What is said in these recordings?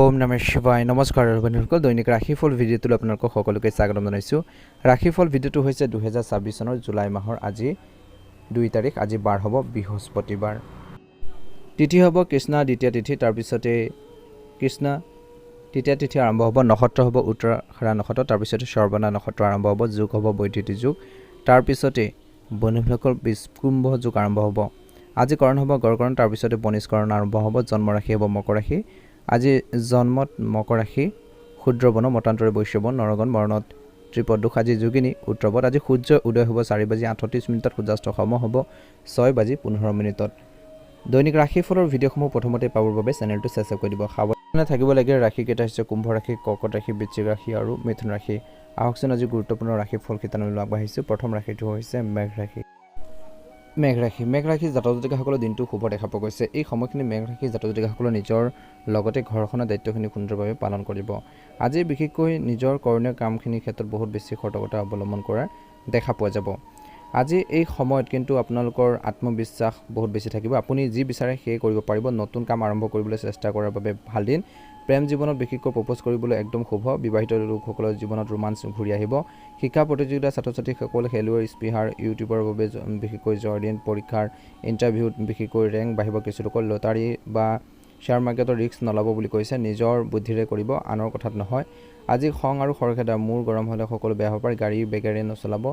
ওম নমঃ শিৱায় নমস্কাৰ বন্ধুসকল দৈনিক ৰাশিফল ভিডিঅ'টোলৈ আপোনালোকক সকলোকে স্বাগতম জনাইছোঁ ৰাশিফল ভিডিঅ'টো হৈছে 2026 চনৰ জুলাই মাহৰ আজি 2 তাৰিখ আজি বাৰ হ'ব বৃহস্পতিবাৰ তিথি হ'ব কৃষ্ণা দ্বিতীয় তিথি তাৰ পিছতে কৃষ্ণা তৃতীয় তিথি আৰম্ভ হ'ব নক্ষত্ৰ হ'ব উত্তৰাষাঢ়া নক্ষত্ৰ তাৰ পিছতে শ্ৰৱণা নক্ষত্ৰ আৰম্ভ হ'ব যোগ হ'ব বৈদ্যুতিক যোগ তাৰ পিছতে বন্ধুসকল বিষ্কুম্ভ যোগ আৰম্ভ হ'ব আজি কৰণ হ'ব গড়কৰণ তাৰ পিছতে বনিষ্কৰণ আৰম্ভ হ'ব জন্ম ৰাশি হ'ব মকৰ ৰাশি আজি জন্মত মকৰ ৰাশি ক্ষুদ্ৰবন মতান্তৰে বৈশ্যবন নৰগণ মৰণত ত্ৰিপদোষ আজি যোগিনী উত্তৰবত আজি সূৰ্য উদয় হ'ব 4:38 সূৰ্যাস্ত সময় হ'ব 6:15 দৈনিক ৰাশিফলৰ ভিডিঅ'সমূহ প্ৰথমতে পাবৰ বাবে চেনেলটো সাবস্ক্ৰাইব কৰি দিব সাৱধানে থাকিব লাগে ৰাশিকেইটা হৈছে কুম্ভ ৰাশি কৰ্কট ৰাশি বৃশ্চিক ৰাশি আৰু মিথুন ৰাশি আহকচোন আজি গুৰুত্বপূৰ্ণ ৰাশিফল কেইটালৈ আগবাঢ়িছোঁ প্ৰথম ৰাশিটো হৈছে মেঘ ৰাশি জাতক জাতিকাসকলৰ দিনটো শুভ দেখা পোৱা গৈছে এই সময়খিনি মেঘ ৰাশি জাতক জাতিকাসকলৰ নিজৰ লগতে ঘৰখনৰ দায়িত্বখিনি সুন্দৰভাৱে পালন কৰিব আজি বিশেষকৈ নিজৰ কৰণীয় কামখিনিৰ ক্ষেত্ৰত বহুত বেছি সতৰ্কতা অৱলম্বন কৰা দেখা পোৱা যাব আজি এই সময়ত কিন্তু আপোনালোকৰ আত্মবিশ্বাস বহুত বেছি থাকিব আপুনি যি বিচাৰে সেই কৰিব পাৰিব নতুন কাম আৰম্ভ কৰিবলৈ চেষ্টা কৰাৰ বাবে ভাল দিন প্ৰেম জীৱনত বিশেষকৈ প্ৰপ'জ কৰিবলৈ একদম শুভ বিবাহিত লোকসকলৰ জীৱনত ৰোমাঞ্চ ঘূৰি আহিব শিক্ষা প্ৰতিযোগিতা ছাত্ৰ ছাত্ৰীসকল খেলুৱৈ স্পীহাৰ ইউটিউবৰ বাবে বিশেষকৈ জয়দিন পৰীক্ষাৰ ইণ্টাৰভিউত বিশেষকৈ ৰেংক বাঢ়িব কিছু লোকৰ লটাৰী বা শ্বেয়াৰ মাৰ্কেটৰ ৰিস্ক নল'ব বুলি কৈছে নিজৰ বুদ্ধিৰে কৰিব আনৰ কথাত নহয় আজি খং আৰু খৰখেদা মূৰ গৰম হ'লে সকলো বেয়া হ'ব পাৰে গাড়ী বেগেৰে নচলাব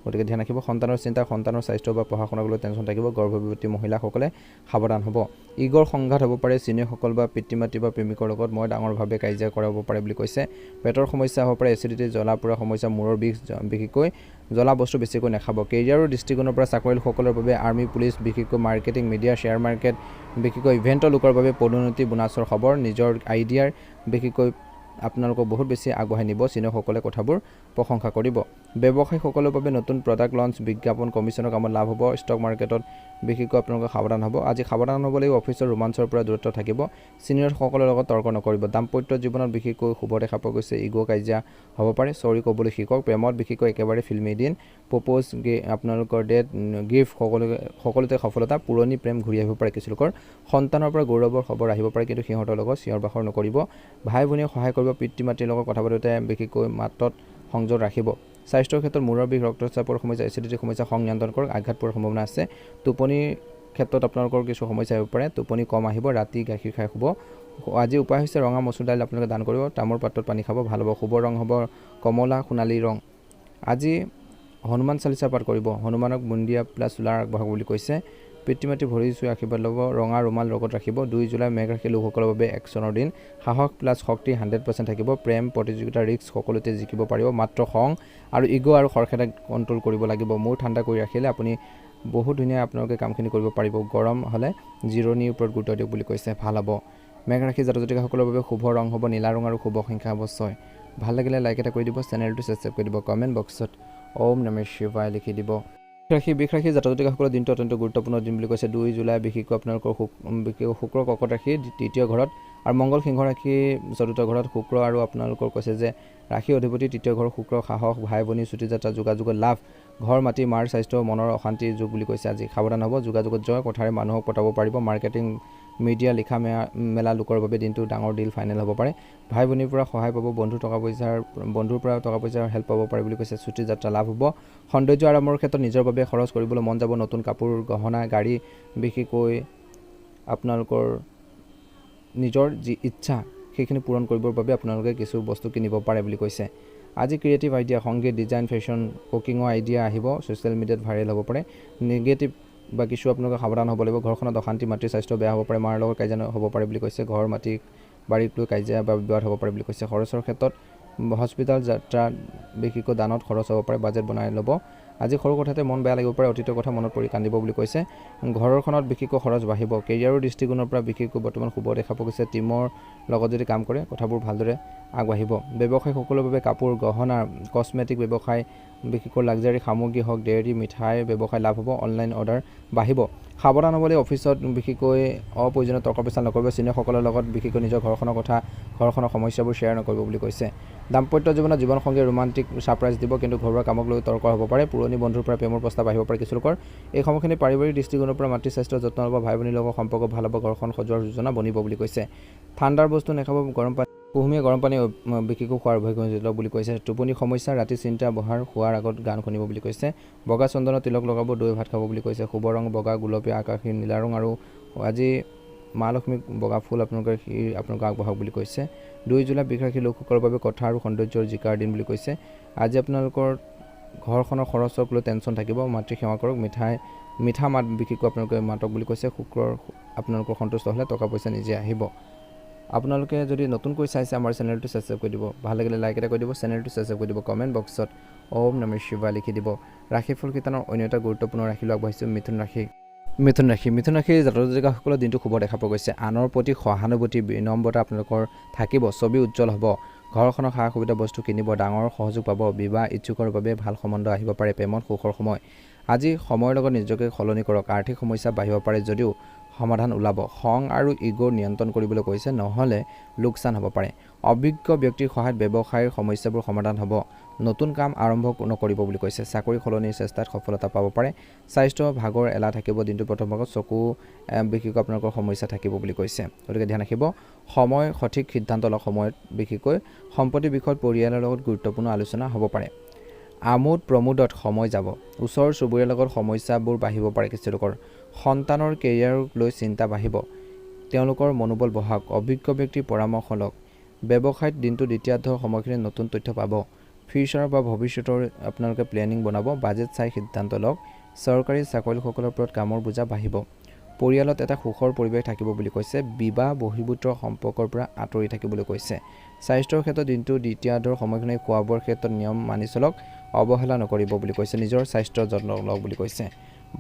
গতিকে ধ্যান ৰাখিব সন্তানৰ চিন্তা সন্তানৰ স্বাস্থ্য বা পঢ়া শুনাক লৈ টেনশ্যন থাকিব গৰ্ভৱতী মহিলাসকলে সাৱধান হ'ব ইগৰ সংঘাত হ'ব পাৰে চিনিয়ৰসকল বা পিতৃ মাতৃ বা প্ৰেমিকৰ লগত মই ডাঙৰভাৱে কাজিয়া কৰাব পাৰে বুলি কৈছে পেটৰ সমস্যা হ'ব পাৰে এচিডিটি জ্বলা পোৰা সমস্যা মূৰৰ বিষ বিশেষকৈ জ্বলা বস্তু বেছিকৈ নাখাব কেৰিয়াৰৰ দৃষ্টিকোণৰ পৰা চাকৰিয়ালসকলৰ বাবে আৰ্মি পুলিচ বিশেষকৈ মাৰ্কেটিং মিডিয়া শ্বেয়াৰ মাৰ্কেট বিশেষকৈ ইভেণ্টৰ লোকৰ বাবে পদোন্নতি বোনাছৰ খবৰ নিজৰ আইডিয়াৰ বিশেষকৈ আপোনালোকক বহুত বেছি আগবঢ়াই নিব চিনিয়ৰসকলে কথাবোৰ প্ৰশংসা কৰিব ব্যৱসায়ীসকলৰ বাবে নতুন প্ৰডাক্ট লঞ্চ বিজ্ঞাপন কমিশ্যনৰ কামত লাভ হ'ব ষ্টক মাৰ্কেটত বিশেষকৈ আপোনালোকে সাৱধান হ'ব আজি সাৱধান হ'ব লাগিব অফিচৰ ৰোমাঞ্চৰ পৰা দূৰত্ব থাকিব চিনিয়ৰসকলৰ লগত তৰ্ক নকৰিব দাম্পত্য জীৱনত বিশেষকৈ শুভ দেখা পোৱা গৈছে ইগ' কাজিয়া হ'ব পাৰে চৰি ক'বলৈ শিকক প্ৰেমত বিশেষকৈ একেবাৰে ফিল্মি দিন প্ৰপ'জ আপোনালোকৰ ডেট গিফ্ট সকলোতে সফলতা পুৰণি প্ৰেম ঘূৰি আহিব পাৰে কিছু লোকৰ সন্তানৰ পৰা গৌৰৱৰ খবৰ আহিব পাৰে কিন্তু সিহঁতৰ লগত চিঞৰ বাখৰ নকৰিব ভাই ভনীয়ে সহায় কৰিব পিতৃ মাতৃৰ লগত কথা পাতোঁতে বিশেষকৈ মাতত সংযোগ ৰাখিব স্বাস্থ্যৰ ক্ষেত্ৰত মূৰৰ বিষ ৰক্তচাপৰ সমস্যা এচিডিটিৰ সমস্যা খং নিয়ন্ত্ৰণ কৰক আঘাত পোৱাৰ সম্ভাৱনা আছে টোপনিৰ ক্ষেত্ৰত আপোনালোকৰ কিছু সমস্যা আহিব পাৰে টোপনি কম আহিব ৰাতি গাখীৰ খাই শুব আজি উপায় হৈছে ৰঙা মচুৰ দাইল আপোনালোকে দান কৰিব তামোল পাত্ৰত পানী খাব ভাল হ'ব শুভ ৰং হ'ব কমলা সোণালী ৰং আজি হনুমান চালিচা পাঠ কৰিব হনুমানক বুন্দিয়া প্লাছ চোলাৰ আগবঢ়াব বুলি কৈছে পিতৃ মাতৃ ভৰি চুই আশীৰ্বাদ ল'ব ৰঙা ৰুমাল লগত ৰাখিব 2 জুলাই মেঘ ৰাশি লোকসকলৰ বাবে একচনৰ দিন সাহস প্লাছ শক্তি 100% থাকিব প্ৰেম প্ৰতিযোগিতা ৰিস্ক সকলোতে জিকিব পাৰিব মাত্ৰ খং আৰু ইগ' আৰু খৰখেদা কণ্ট্ৰল কৰিব লাগিব মূৰ ঠাণ্ডা কৰি ৰাখিলে আপুনি বহুত ধুনীয়া আপোনালোকে কামখিনি কৰিব পাৰিব গৰম হ'লে জিৰণিৰ ওপৰত গুৰুত্ব দিয়ক বুলি কৈছে ভাল হ'ব মেঘ ৰাশি জাতক জাতিকাসকলৰ বাবে শুভ ৰং হ'ব নীলা ৰং আৰু শুভ সংখ্যা হ'ব 6 ভাল লাগিলে লাইক এটা কৰি দিব চেনেলটো ছাবস্ক্ৰাইব কৰি দিব কমেণ্ট বক্সত ওম নমঃ শিৱায় লিখি দিব বিষ ৰাশি জাতক জাতিকাসকলৰ দিনটো অত্যন্ত গুৰুত্বপূৰ্ণ দিন বুলি কৈছে 2 জুলাই বিশেষকৈ আপোনালোকৰ শুক্ৰ কৰ্কট ৰাশি তৃতীয় ঘৰত আৰু মংগল সিংহ ৰাশি চতুৰ্থ ঘৰত শুক্ৰ আৰু আপোনালোকৰ কৈছে যে ৰাশি অধিপতি তৃতীয় ঘৰৰ শুক্ৰ সাহস ভাই ভনী ছুটি যাত্ৰা যোগাযোগৰ লাভ ঘৰ মাটি মাৰ স্বাস্থ্য মনৰ অশান্তিৰ যুগ বুলি কৈছে আজি সাৱধান হ'ব যোগাযোগত জয় কথাৰে মানুহক পতাব পাৰিব মাৰ্কেটিং মিডিয়া লিখা মেলা লোকৰ বাবে দিনটো ডাঙৰ ডিল ফাইনেল হ'ব পাৰে ভাই ভনীৰ পৰা সহায় পাব বন্ধুৰ পৰা টকা পইচাৰ হেল্প পাব পাৰে বুলি কৈছে ছুটি যাত্ৰা লাভ হ'ব সৌন্দৰ্য আৰামৰ ক্ষেত্ৰত নিজৰ বাবে খৰচ কৰিবলৈ মন যাব নতুন কাপোৰ গহনা গাড়ী বিশেষকৈ আপোনালোকৰ নিজৰ যি ইচ্ছা সেইখিনি পূৰণ কৰিবৰ বাবে আপোনালোকে কিছু বস্তু কিনিব পাৰে বুলি কৈছে আজি ক্ৰিয়েটিভ আইডিয়া সংগীত ডিজাইন ফেশ্বন কুকিঙৰ আইডিয়া আহিব ছ'চিয়েল মিডিয়াত ভাইৰেল হ'ব পাৰে নিগেটিভ বা কিছু আপোনালোকে সাৱধান হ'ব লাগিব ঘৰখনত অশান্তি মাতৃৰ স্বাস্থ্য বেয়া হ'ব পাৰে মাৰ লগত কাজিয়া হ'ব পাৰে বুলি কৈছে ঘৰ মাটি বাৰীক লৈ কাজিয়া বা বিবাদ হ'ব পাৰে বুলি কৈছে খৰচৰ ক্ষেত্ৰত হস্পিটেল যাত্ৰা বিশেষকৈ দানত খৰচ হ'ব পাৰে বাজেট বনাই ল'ব আজি সৰু কথাতে মন বেয়া লাগিব পাৰে অতীতৰ কথা মনত পৰি কান্দিব বুলি কৈছে ঘৰখনত বিশেষকৈ খৰচ বাঢ়িব কেৰিয়াৰৰ দৃষ্টিকোণৰ পৰা বিশেষকৈ বৰ্তমান শুভ দেখা পোৱা গৈছে টিমৰ লগত যদি কাম কৰে কথাবোৰ ভালদৰে আগবাঢ়িব ব্যৱসায়ীসকলৰ বাবে কাপোৰ গহনা কছমেটিক ব্যৱসায় বিশেষকৈ লাক্সাৰী সামগ্ৰী হওক ডেইৰী মিঠাইৰ ব্যৱসায় লাভ হ'ব অনলাইন অৰ্ডাৰ বাঢ়িব সাৱধান হ'বলৈ অফিচত বিশেষকৈ অপ্ৰয়োজনীয় তৰ্ক পেচাল নকৰিব চিনিয়ৰসকলৰ লগত বিশেষকৈ নিজৰ ঘৰখনৰ কথা ঘৰখনৰ সমস্যাবোৰ শ্বেয়াৰ নকৰিব বুলি কৈছে দাম্পত্য জীৱনত জীৱনসংগীয়ে ৰোমান্টিক ছাৰপ্ৰাইজ দিব কিন্তু ঘৰুৱা কামক লৈ তৰ্ক হ'ব পাৰে পুৰণি বন্ধুৰ পৰা প্ৰেমৰ প্ৰস্তাৱ আহিব পাৰে কিছু লোকৰ এই সময়খিনি পাৰিবাৰিক দৃষ্টিকোণৰ পৰা মাতৃ স্বাস্থ্যৰ যত্ন ল'ব ভাই ভনীৰ লগত সম্পৰ্ক ভাল হ'ব ঘৰখন সজোৱাৰ যোজনা বনিব বুলি কৈছে ঠাণ্ডাৰ বস্তু নাখাব গৰম পানী কুহুমীয়া গৰম পানী বিশেষকৈ খোৱাৰ অভ্যাস গঢ়ি তুলিব বুলি কৈছে টোপনি সমস্যা ৰাতি চিন্তা বহাৰ শোৱাৰ আগত গান শুনিব বুলি কৈছে বগা চন্দনৰ তিলক লগাব দৈ ভাত খাব বুলি কৈছে শুভ ৰং বগা গোলপীয়া আকাশী নীলা ৰং আৰু আজি মা লক্ষ্মীক বগা ফুল আপোনালোকে আগবঢ়াওক বুলি কৈছে 2 জুলাই বৃষ ৰাশিৰ লোকসকলৰ বাবে কথা আৰু সৌন্দৰ্যৰ জিকাৰ দিন বুলি কৈছে আজি আপোনালোকৰ ঘৰখনৰ খৰচক লৈ টেনশ্যন থাকিব মাতৃ সেৱা কৰক মিঠা মাত বিশেষকৈ আপোনালোকে মাতক বুলি কৈছে শুক্ৰৰ আপোনালোকৰ সন্তুষ্ট হ'লে টকা পইচা নিজে আহিব আপোনালোকে যদি নতুনকৈ চাইছে আমাৰ চেনেলটো সাবস্ক্ৰাইব কৰি দিব ভাল লাগিলে লাইক এটা কৰি দিব চেনেলটো সাবস্ক্ৰাইব কৰি দিব কমেণ্ট বক্সত ওম নমঃ শিৱায় লিখি দিব ৰাশিফল কিতানৰ অন্য এটা গুৰুত্বপূৰ্ণ ৰাশি লৈ আগবাঢ়িছোঁ মিথুন ৰাশি জাতক-জাতিকাসকলৰ দিনটো শুভ দেখা পোৱা গৈছে আনৰ প্ৰতি সহানুভূতি বিনম্ৰতা আপোনালোকৰ থাকিব ছবি উজ্জ্বল হ'ব ঘৰখনৰ সা সুবিধা বস্তু কিনিব ডাঙৰ সহযোগ পাব বিবাহ ইচ্ছুকৰ বাবে ভাল সম্বন্ধ আহিব পাৰে প্ৰেমত সুখৰ সময় আজি সময়ৰ লগত নিজকে সলনি কৰক আৰ্থিক সমস্যা বাঢ়িব পাৰে যদিও সমাধান ওলাব খং আৰু ইগোৰ নিয়ন্ত্ৰণ কৰিবলৈ কৈছে নহ'লে লোকচান হ'ব পাৰে অভিজ্ঞ ব্যক্তিৰ সহায়ত ব্যৱসায়ৰ সমস্যাবোৰ সমাধান হ'ব নতুন কাম আৰম্ভ নকৰিব বুলি কৈছে চাকৰি সলনিৰ চেষ্টাত সফলতা পাব পাৰে স্বাস্থ্য ভাগৰ এলা থাকিব দিনটো প্ৰথম ভাগত চকু বিশেষকৈ আপোনালোকৰ সমস্যা থাকিব বুলি কৈছে গতিকে ধ্যান ৰাখিব সময় সঠিক সিদ্ধান্ত লোৱাৰ সময়ত বিশেষকৈ সম্পত্তি বিষয়ত পৰিয়ালৰ লগত গুৰুত্বপূৰ্ণ আলোচনা হ'ব পাৰে আমোদ প্ৰমোদত সময় যাব ওচৰ চুবুৰীয়াৰ লগত সমস্যাবোৰ বাঢ়িব পাৰে কিছু লোকৰ সন্তানৰ কেৰিয়াৰক লৈ চিন্তা বাঢ়িব তেওঁলোকৰ মনোবল বঢ়াওক অভিজ্ঞ ব্যক্তিৰ পৰামৰ্শ লওক ব্যৱসায়ত দিনটো দ্বিতীয়াৰ্ধৰ সময়খিনি নতুন তথ্য পাব ফিউচাৰ বা ভৱিষ্যতৰ আপোনালোকে প্লেনিং বনাব বাজেট চাই সিদ্ধান্ত লওক চৰকাৰী চাকৰিয়ালসকলৰ ওপৰত কামৰ বোজা বাঢ়িব পৰিয়ালত এটা সুখৰ পৰিৱেশ থাকিব বুলি কৈছে বিবাহ বহিৰ্ভূত সম্পৰ্কৰ পৰা আঁতৰি থাকিবলৈ কৈছে স্বাস্থ্যৰ ক্ষেত্ৰত দিনটো দ্বিতীয়াৰ্ধৰ সময়খিনি খোৱা বোৱাৰ ক্ষেত্ৰত নিয়ম মানি চলক অৱহেলা নকৰিব বুলি কৈছে নিজৰ স্বাস্থ্যৰ যত্ন লওক বুলি কৈছে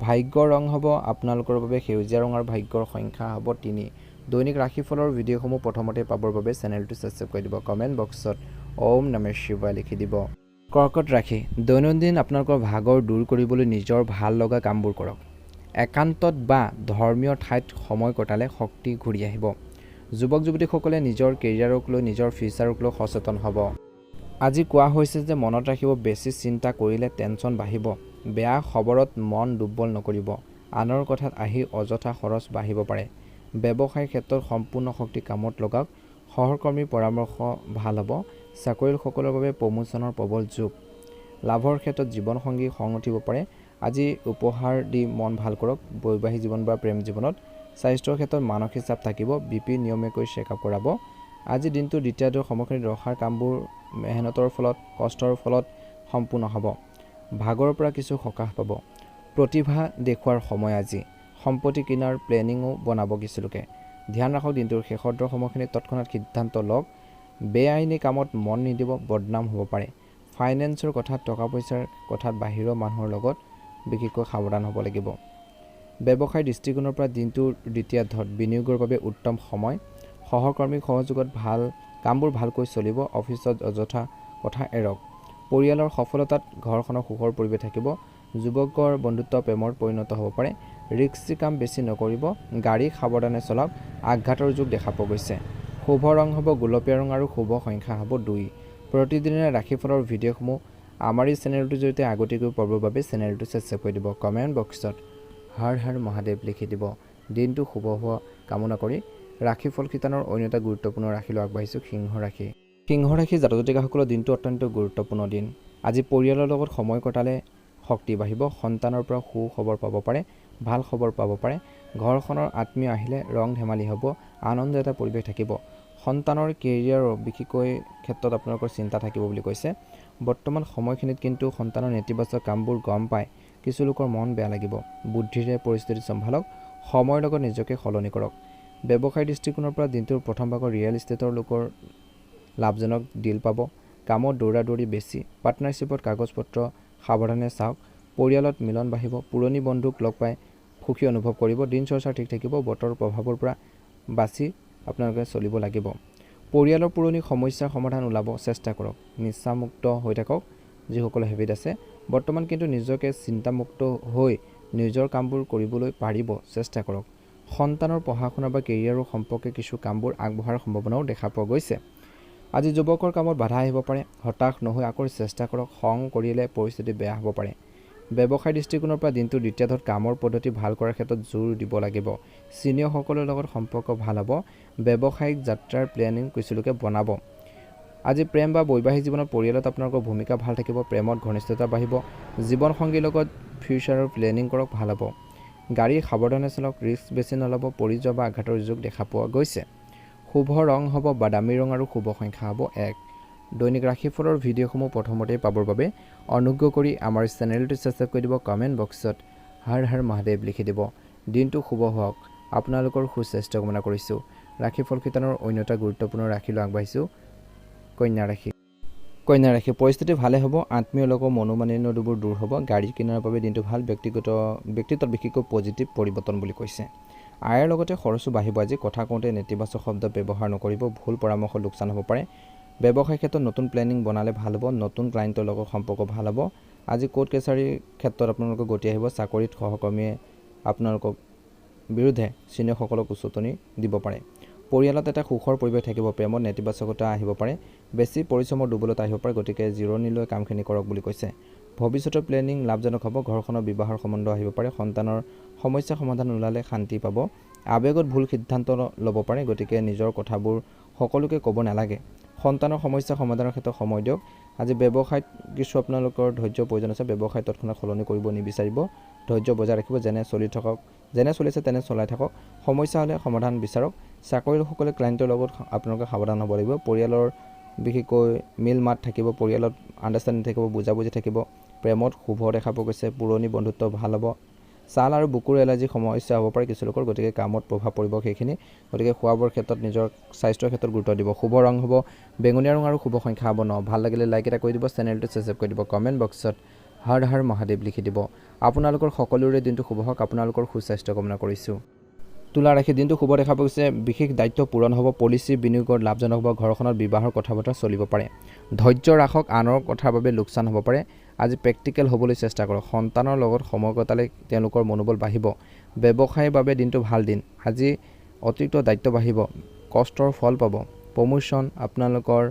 ভাগ্যৰ ৰং হ'ব আপোনালোকৰ বাবে সেউজীয়া ৰং আৰু ভাগ্যৰ সংখ্যা হ'ব 3 দৈনিক ৰাশিফলৰ ভিডিঅ'সমূহ প্ৰথমতে পাবৰ বাবে চেনেলটো সাবস্ক্ৰাইব কৰি দিব কমেণ্ট বক্সত ওম নমঃ শিৱায় লিখি দিব কৰ্কট ৰাশি দৈনন্দিন আপোনালোকৰ ভাগৰ দূৰ কৰিবলৈ নিজৰ ভাল লগা কামবোৰ কৰক একান্তত বা ধৰ্মীয় ঠাইত সময় কটালে শক্তি ঘূৰি আহিব যুৱক যুৱতীসকলে নিজৰ কেৰিয়াৰক লৈ নিজৰ ফিউচাৰক লৈ সচেতন হ'ব আজি কোৱা হৈছে যে মনত ৰাখিব বেছি চিন্তা কৰিলে টেনশ্যন বাঢ়িব বেয়া খবৰত মন দুৰ্বল নকৰিব আনৰ কথাত আহি অযথা খৰচ বাঢ়িব পাৰে ব্যৱসায়ৰ ক্ষেত্ৰত সম্পূৰ্ণ শক্তি কামত লগাওক সহকৰ্মীৰ পৰামৰ্শ ভাল হ'ব চাকৰিয়ালসকলৰ বাবে প্ৰমোচনৰ প্ৰবল যোগ লাভৰ ক্ষেত্ৰত জীৱনসংগী খং উঠিব পাৰে আজি উপহাৰ দি মন ভাল কৰক বৈবাহিক জীৱন বা প্ৰেম জীৱনত স্বাস্থ্যৰ ক্ষেত্ৰত মানসিক চাপ থাকিব বিপি নিয়মীয়াকৈ চেকআপ কৰাব আজি দিনটো দ্বিতীয়াৰ্ধৰ সময়খিনিত ৰখাৰ কামবোৰ মেহনতৰ ফলত কষ্টৰ ফলত সম্পূৰ্ণ হ'ব ভাগৰ পৰা কিছু সকাহ পাব প্ৰতিভা দেখুৱাৰ সময় আজি সম্পত্তি কিনাৰ প্লেনিঙো বনাব কিছু লোকে ধ্যান ৰাখক দিনটোৰ শেষৰ সময়খিনিত তৎক্ষণাত সিদ্ধান্ত লওক বেআইনী কামত মন নিদিব বদনাম হ'ব পাৰে ফাইনেন্সৰ কথাত টকা পইচাৰ কথাত বাহিৰৰ মানুহৰ লগত বিশেষকৈ সাৱধান হ'ব লাগিব ব্যৱসায়ৰ দৃষ্টিকোণৰ পৰা দিনটোৰ দ্বিতীয়াৰ্ধত বিনিয়োগৰ বাবে উত্তম সময় সহকৰ্মীৰ সহযোগত ভাল কামবোৰ ভালকৈ চলিব অফিচত অযথা কথা এৰক পৰিয়ালৰ সফলতাত ঘৰখনৰ সুখৰ পৰিৱেশ থাকিব যুৱকৰ বন্ধুত্ব প্ৰেমৰ পৰিণত হ'ব পাৰে ৰিস্কি কাম বেছি নকৰিব গাড়ী সাৱধানে চলাওক আঘাতৰ যুগ দেখা পোৱা গৈছে শুভ ৰং হ'ব গোলপীয়া ৰং আৰু শুভ সংখ্যা হ'ব 2 প্ৰতিদিনে ৰাশিফলৰ ভিডিঅ'সমূহ আমাৰ এই চেনেলটোৰ জৰিয়তে আগতীয়াকৈ পাবৰ বাবে চেনেলটো সাবস্ক্ৰাইব কৰি দিব কমেণ্ট বক্সত হৰ হৰ মহাদেৱ লিখি দিব দিনটো শুভ হোৱা কামনা কৰি ৰাশিফল কিতানৰ অন্য এটা গুৰুত্বপূৰ্ণ ৰাশিলৈ আগবাঢ়িছোঁ সিংহ ৰাশি জাতক-জাতিকাসকলৰ দিনটো অত্যন্ত গুৰুত্বপূৰ্ণ দিন আজি পৰিয়ালৰ লগত সময় কটালে শক্তি বাঢ়িব সন্তানৰ পৰা সুখবৰ পাব পাৰে ভাল খবৰ পাব পাৰে ঘৰখনৰ আত্মীয় আহিলে ৰং ধেমালি হ'ব আনন্দ এটা পৰিৱেশ থাকিব সন্তানৰ কেৰিয়াৰৰ বিশেষকৈ ক্ষেত্ৰত আপোনালোকৰ চিন্তা থাকিব বুলি কৈছে বৰ্তমান সময়খিনিত কিন্তু সন্তানৰ নেতিবাচক কামবোৰ গম পায় কিছু লোকৰ মন বেয়া লাগিব বুদ্ধিৰে পৰিস্থিতি চম্ভালক সময়ৰ লগত নিজকে সলনি কৰক ব্যৱসায়িক দৃষ্টিকোণৰ পৰা দিনটোৰ প্ৰথম ভাগৰ ৰিয়েল ইষ্টেটৰ লোকৰ লাভজনক ডিল পাব কামত দৌৰা-দৌৰি বেছি পাৰ্টনাৰশ্বিপত কাগজ পত্ৰ সাৱধানে চাওক পৰিয়ালত মিলন বাঢ়িব পুৰণি বন্ধুক লগ পাই সুখী অনুভৱ কৰিব দিন চৰ্চা ঠিক থাকিব বতৰৰ প্ৰভাৱৰ পৰা বাছি আপোনালোকে চলিব লাগিব পৰিয়ালৰ পুৰণি সমস্যাৰ সমাধান ওলাব চেষ্টা কৰক নিচামুক্ত হৈ থাকক যিসকলৰ হেবিট আছে বৰ্তমান কিন্তু নিজকে চিন্তামুক্ত হৈ নিজৰ কামবোৰ কৰিবলৈ পাৰিব চেষ্টা কৰক। সন্তানৰ পঢ়া শুনা বা কেৰিয়াৰৰ সম্পৰ্কে কিছু কামবোৰ আগবঢ়াৰ সম্ভাৱনাও দেখা পোৱা গৈছে। আজি যুৱকৰ কামত বাধা আহিব পাৰে, হতাশ নহৈ আকৌ চেষ্টা কৰক। খং কৰিলে পৰিস্থিতি বেয়া হ'ব পাৰে। ব্যৱসায় দৃষ্টিকোণৰ পৰা দিনটোৰ দ্বিতীয়াৰ্ধত কামৰ পদ্ধতি ভাল কৰাৰ ক্ষেত্ৰত জোৰ দিব লাগিব। ছিনিয়ৰসকলৰ লগত সম্পৰ্ক ভাল হ'ব। ব্যৱসায়িক যাত্ৰাৰ প্লেনিং কিছুলোকে বনাব। আজি প্ৰেম বা বৈবাহিক জীৱনত পৰিয়ালত আপোনালোকৰ ভূমিকা ভাল থাকিব। প্ৰেমত ঘনিষ্ঠতা বাঢ়িব। জীৱনসংগীৰ লগত ফিউচাৰৰ প্লেনিং কৰক, ভাল হ'ব। গাড়ী সাৱধানে চলাওক, ৰিস্ক বেছি নল'ব। পৰি যোৱা বা আঘাতৰ যোগ দেখা পোৱা গৈছে। শুভ ৰং হ'ব বাদামী ৰং আৰু শুভ সংখ্যা হ'ব 1। দৈনিক ৰাশিফলৰ ভিডিঅ'সমূহ প্ৰথমতেই পাবৰ বাবে অনুগ্ৰহ কৰি আমাৰ চেনেলটো ছাবস্ক্ৰাইব কৰি দিব। কমেণ্ট বক্সত হৰ হৰ মহাদেৱ লিখি দিব। দিনটো শুভ হওক। আপোনালোকৰ সুস্বাস্থ্য কামনা কৰিছোঁ। ৰাশিফল শিতানৰ অন্য এটা গুৰুত্বপূৰ্ণ ৰাশিলৈ আগবাঢ়িছোঁ, কন্যা ৰাশি। কন্যা ৰাশি পৰিস্থিতি ভালে হ'ব। আত্মীয় লোকৰ মনোমালিন্য দুবোৰ দূৰ হ'ব। গাড়ী কিনাৰ বাবে দিনটো ভাল। ব্যক্তিত্বত বিশেষকৈ পজিটিভ পৰিৱৰ্তন বুলি কৈছে। আয়ৰ লগতে খৰচো বাঢ়িব। আজি কথা কওঁতে নেতিবাচক শব্দ ব্যৱহাৰ নকৰিব। ভুল পৰামৰ্শ লোকচান হ'ব পাৰে। ব্যৱসায় ক্ষেত্ৰত নতুন প্লেনিং বনালে ভাল হ'ব। নতুন ক্লায়েণ্টৰ লগত সম্পৰ্ক ভাল হ'ব। আজি কোৰ্ট কেছাৰীৰ ক্ষেত্ৰত আপোনালোকৰ গতি আহিব। চাকৰিত সহকৰ্মীয়ে আপোনালোকক বিৰুদ্ধে ছিনিয়ৰসকলক উচতনি দিব পাৰে। পৰিয়ালত এটা সুখৰ পৰিৱেশ থাকিব। প্ৰেমত নেতিবাচকতা আহিব পাৰে। বেছি পৰিশ্ৰমৰ দুৰ্বলতা আহিব পাৰে। গতিকে জিৰণি লৈ কামখিনি কৰক বুলি কৈছে। ভৱিষ্যতৰ প্লেনিং লাভজনক হ'ব। ঘৰখনৰ বিবাহৰ সম্বন্ধ আহিব পাৰে। সন্তানৰ সমস্যা সমাধান ওলালে শান্তি পাব। আৱেগত ভুল সিদ্ধান্ত ল'ব পাৰে। গতিকে নিজৰ কথাবোৰ সকলোকে ক'ব নালাগে। সন্তানৰ সমস্যা সমাধানৰ ক্ষেত্ৰত সময় দিয়ক। আজি ব্যৱসায়ত কিছু আপোনালোকৰ ধৈৰ্যৰ প্ৰয়োজন আছে। ব্যৱসায় তৎক্ষণাত সলনি কৰিব নিবিচাৰিব। ধৈৰ্য বজাই ৰাখিব। যেনে চলিছে তেনে চলাই থাকক। সমস্যা হ'লে সমাধান বিচাৰক। চাকৰিয়ালসকলে ক্লায়েণ্টৰ লগত আপোনালোকে সাৱধান হ'ব লাগিব। পৰিয়ালৰ বিশেষকৈ মিল মাত থাকিব। পৰিয়ালত আণ্ডাৰষ্টেণ্ডিং থাকিব, বুজাবুজি থাকিব। প্ৰেমত শুভ দেখা পোৱা গৈছে। পুৰণি বন্ধুত্ব ভাল হ'ব। ছাল আৰু বুকুৰ এলাৰ্জি সমস্যা হ'ব পাৰে কিছুলোকৰ। গতিকে কামত প্ৰভাৱ পৰিব সেইখিনি। গতিকে খোৱা বোৱাৰ ক্ষেত্ৰত নিজৰ স্বাস্থ্যৰ ক্ষেত্ৰত গুৰুত্ব দিব। শুভ ৰং হ'ব বেঙুনীয়া ৰং আৰু শুভ সংখ্যা হ'ব 9। ভাল লাগিলে লাইক এটা কৰি দিব। চেনেলটো ছাবস্ক্ৰাইব কৰি দিব। কমেণ্ট বক্সত হৰ হৰ মহাদেৱ লিখি দিব। আপোনালোকৰ সকলোৰে দিনটো শুভ হওক। আপোনালোকৰ সুস্বাস্থ্য কামনা কৰিছোঁ। তুলা ৰাশি দিনটো শুভ দেখা পোৱা গৈছে। বিশেষ দায়িত্ব পূৰণ হ'ব। পলিচি বিনিয়োগত লাভজনক হ'ব। ঘৰখনত বিবাহৰ কথা বতৰা চলিব পাৰে। ধৈৰ্য ৰাখক। আনৰ কথাৰ বাবে লোকচান হ'ব পাৰে। আজি প্ৰেক্টিকেল হ'বলৈ চেষ্টা কৰক। সন্তানৰ লগত সময় কটালে তেওঁলোকৰ মনোবল বাঢ়িব। ব্যৱসায়ৰ বাবে দিনটো ভাল দিন। আজি অতিৰিক্ত দায়িত্ব বাঢ়িব। কষ্টৰ ফল পাব। প্ৰমোশ্যন, আপোনালোকৰ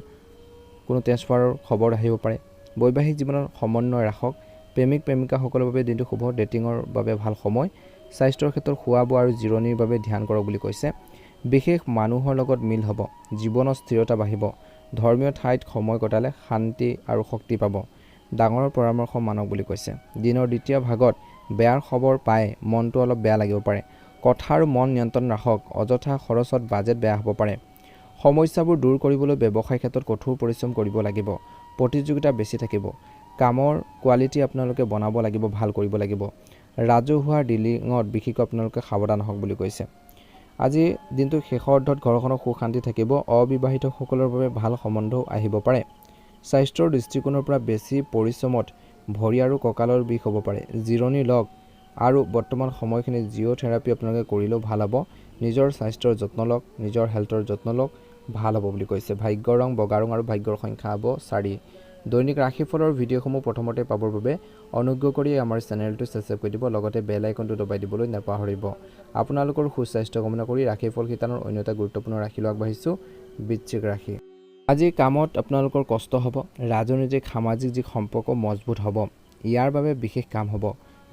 কোনো ট্ৰেন্সফাৰৰ খবৰ আহিব পাৰে। বৈবাহিক জীৱনত সমন্বয় ৰাখক। প্ৰেমিক প্ৰেমিকাসকলৰ বাবে দিনটো শুভ। ডেটিঙৰ বাবে ভাল সময়। স্বাস্থ্যৰ ক্ষেত্ৰত খোৱা বোৱা আৰু জিৰণিৰ বাবে ধ্যান কৰক বুলি কৈছে। বিশেষ মানুহৰ লগত মিল হ'ব। জীৱনত স্থিৰতা বাঢ়িব। ধৰ্মীয় ঠাইত সময় কটালে শান্তি আৰু শক্তি পাব। ডাঙৰৰ পৰামৰ্শ মানক বুলি কৈছে। দিনৰ দ্বিতীয় ভাগত বেয়াৰ খবৰ পাই মনটো অলপ বেয়া লাগিব পাৰে। কথা আৰু মন নিয়ন্ত্ৰণ ৰাখক। অযথা খৰচত বাজেট বেয়া হ'ব পাৰে। সমস্যাবোৰ দূৰ কৰিবলৈ ব্যৱসায় ক্ষেত্ৰত কঠোৰ পৰিশ্ৰম কৰিব লাগিব। প্ৰতিযোগিতা বেছি থাকিব। কামৰ কোৱালিটি আপোনালোকে বনাব লাগিব, ভাল কৰিব লাগিব। ৰাজহুৱা ডিলিঙত বিশেষকৈ আপোনালোকে সাৱধান হওক বুলি কৈছে। আজি দিনটোৰ শেষৰ অৰ্ধত ঘৰখনৰ সুখ শান্তি থাকিব। অবিবাহিতসকলৰ বাবে ভাল সম্বন্ধও আহিব পাৰে। স্বাস্থ্যৰ দৃষ্টিকোণৰ পৰা বেছি পৰিশ্ৰমত ভৰি আৰু কঁকালৰ বিষ হ'ব পাৰে। জিৰণি লওক আৰু বৰ্তমান সময়খিনি জিঅ'থেৰাপি আপোনালোকে কৰিলেও ভাল হ'ব। নিজৰ স্বাস্থ্যৰ যত্ন লওক। নিজৰ হেল্থৰ যত্ন লওক, ভাল হ'ব বুলি কৈছে। ভাগ্যৰ ৰং বগা ৰং আৰু ভাগ্যৰ সংখ্যা হ'ব 4। দৈনিক ৰাশিফলৰ ভিডিঅ'সমূহ প্ৰথমতে পাবৰ বাবে অনুগ্ৰহ কৰি আমাৰ চেনেলটো ছাবস্ক্ৰাইব কৰি দিব। লগতে বেল আইকনটো দবাই দিবলৈ নাপাহৰিব। আপোনালোকৰ সুস্বাস্থ্য কামনা কৰি ৰাশিফল শিতানৰ অন্য এটা গুৰুত্বপূৰ্ণ ৰাশিলৈ আগবাঢ়িছোঁ, বৃশ্চিক ৰাশি। আজি কামত আপোনালোকৰ কষ্ট হ'ব। ৰাজনৈতিক সামাজিক যি সম্পৰ্ক মজবুত হ'ব। ইয়াৰ বাবে বিশেষ কাম হ'ব।